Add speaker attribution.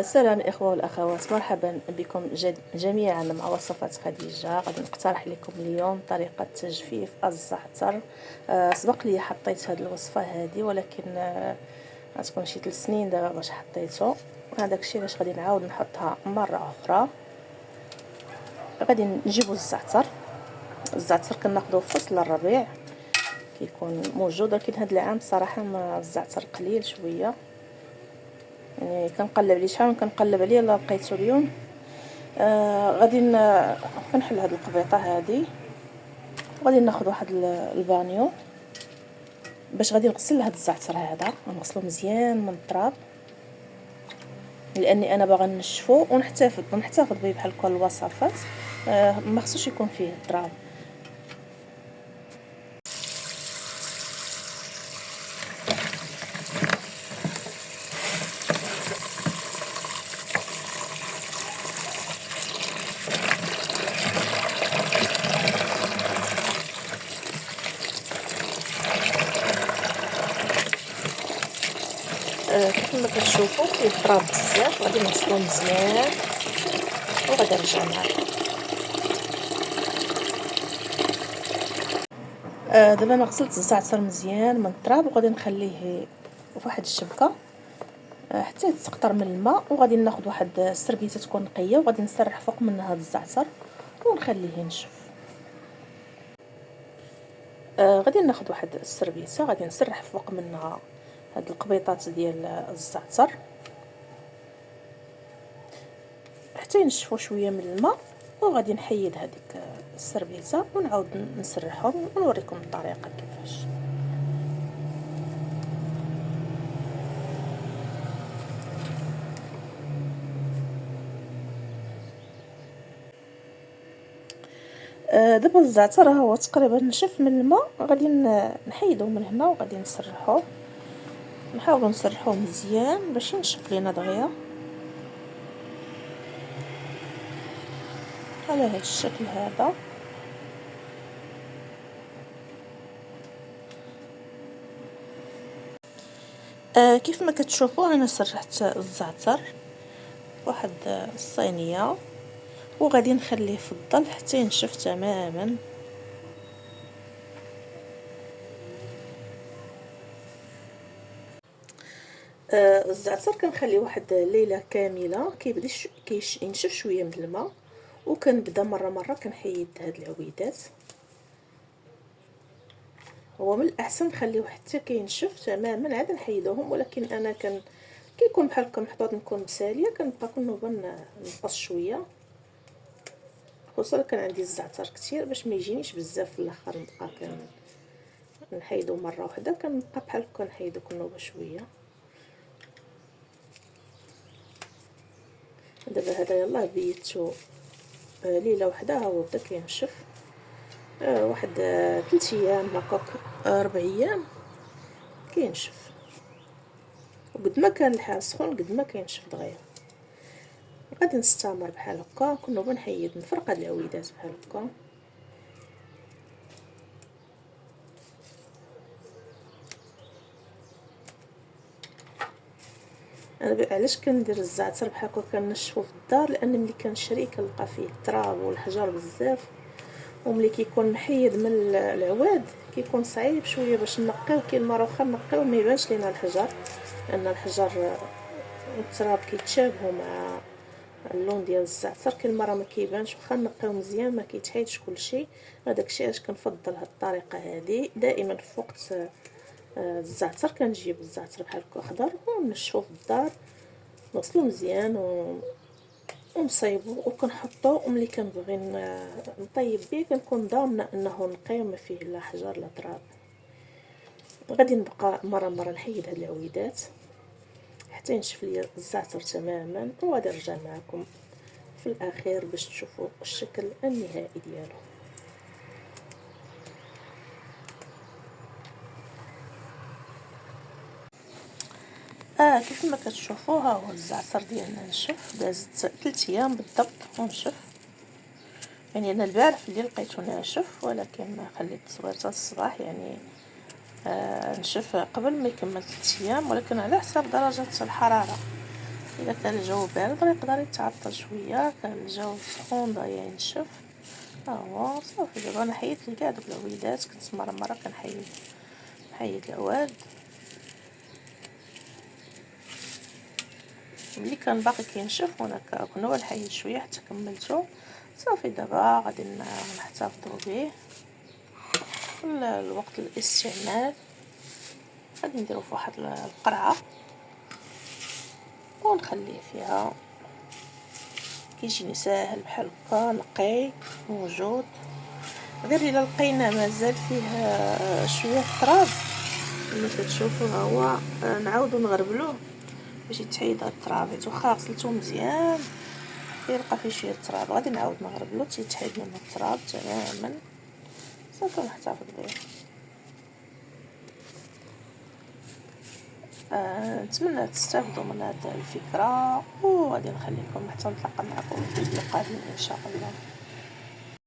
Speaker 1: سلام الإخوة والأخوات، مرحبا بكم جميعا مع وصفات خديجة. غادي نقترح لكم اليوم طريقة تجفيف الزعتر. سبق لي حطيت هذه الوصفة هذه، ولكن غتكون شي 3 سنين دابا باش حطيته. هذاك الشيء علاش غادي نعاود نحطها مرة أخرى. غادي نجيبو الزعتر كناخدوه في فصل الربيع، كيكون موجود، ولكن هذا العام صراحة ما الزعتر قليل شوية، يعني كنقلب عليه شحال كنقلب عليه لا لقيته اليوم. غادي كنحل هاد القبيطه هادي، وغادي ناخذ واحد البانيو باش غادي نغسل هاد الزعتر هذا، نغسلو مزيان من التراب، لاني انا باغا نشفو ونحتفظ به بحال هكا الوصفات. ما خصوش يكون فيه التراب. كيف ما كتشوفوا فيه التراب بزاف، غادي نغسلو مزيان وغادي نرجع معكم. دابا انا غسلت الزعتر مزيان من التراب، وغادي نخليه فواحد الشبكه حتى يتسقطر من الماء، وغادي ناخذ واحد السربيته تكون نقيه، وغادي نسرح فوق منها هذا الزعتر ونخليه ينشف. غادي ناخذ واحد السربيته، غادي نسرح فوق منها هاد القبيطات ديال الزعتر حتى ينشفوا شويه من الماء، وغادي نحيد هذيك السربيته ونعاود نسرحهم ونوريكم الطريقه كيفاش. دابا الزعتر ها هو تقريبا نشف من الماء، غادي نحيدو من هنا وغادي نسرحوه، نحاولوا نسرحوه مزيان باش ينشف لينا دغيا على هذا الشكل هذا. كيف ما كتشوفوا انا سرحت الزعتر واحد الصينيه، وغادي نخليه في الظل حتى ينشف تماما. الزعتر كنخليه واحد الليله كامله كيبدا ينشف شويه من الماء، وكنبدا مره كنحيد هاد العويدات. هو من الاحسن نخليوه حتى كينشف تماما عاد نحيدوهم، ولكن انا كيكون بحال هكا محطوط نكون مساليه، كنبقى كل نوبه نقص شويه، خصوصا كان عندي الزعتر كثير باش ما يجينيش بزاف في الاخر نبقى نحيدو مره واحده، كنبقى بحال هكا نحيدو كل نوبه شويه. دابا هذا يلاه بيتو ليله وحده، ها هو بدا كينشف. واحد 3 ايام هكاك 4 ايام كينشف، وقد ما كان الحال سخون قد ما كينشف دغيا. غادي نستمر بحال هكا كل نوبه نحيد نفرق هاد العويدات بحال هكا. انا علاش كندير الزعتر بحال هكا كنشفو في الدار، لان ملي كنشري كنلقى فيه التراب والحجر بزاف، وملي كيكون محيد من العواد كيكون صعيب شويه باش نقيو. كاين مره واخا نقيو ما يبانش لينا الحجر، لان الحجر والتراب كيتشابهوا مع اللون ديال الزعتر. كاين مره ما كيبانش، واخا نقيو مزيان ما كيتحيدش كلشي. هذاك الشيء علاش كنفضل هاد الطريقه هذه دائما. في وقت الزعتر كنجيب الزعتر بحال هكا خضر ونشفو في الدار، نغسلو مزيان ونصايبو وكنحطو، وملي كنبغي نطيب به كنكون ضامنه انه نقي ما فيه لا حجر لا تراب. غادي نبقى مره نحيد هاد العويدات حتى ينشف لي الزعتر تماما، وغادي نرجع معكم في الاخير باش تشوفوا الشكل النهائي ديالو. كيف ما كتشوفوا ها هو الزعتر ديالنا نشف، دازت 3 ايام بالضبط ونشف. يعني انا البارح في الليل لقيته ناشف، ولكن خليت تصوير حتى الصباح، يعني نشف قبل ما يكمل 3 ايام، ولكن على حسب درجه الحراره. الا كان الجو بارد راه يقدر يتعطل شويه، كان الجو سخون بغا ينشف. ها هو صافي. دابا انا حيدت لي كاع دوك العويدات، كنت مره كنحيد العواد. ملي كان باقي كينشف وانا كنا نحيد شويه حتى كملته. صافي دابا غادي نحتفظوا به الوقت الاستعمال. غادي نديرو في واحد القرعه ونخليه فيها، كيجيني ساهل بحال هكا، نقي موجود. غير الا لقينا مازال فيه شويه التراب اللي كتشوفوا ها هو، نعاودو نغربلوه باش يتحيد هاد التراب. واخا غسلته مزيان كيبقى فيه شويه التراب، غادي نعاود نغربلو حتى يتحيد منه التراب تماما. صافي نحتفظ به. نتمنى تستافدوا من هذه الفكره، وغادي نخليكم حتى نتلاقى معكم في الفيديو القادم ان شاء الله.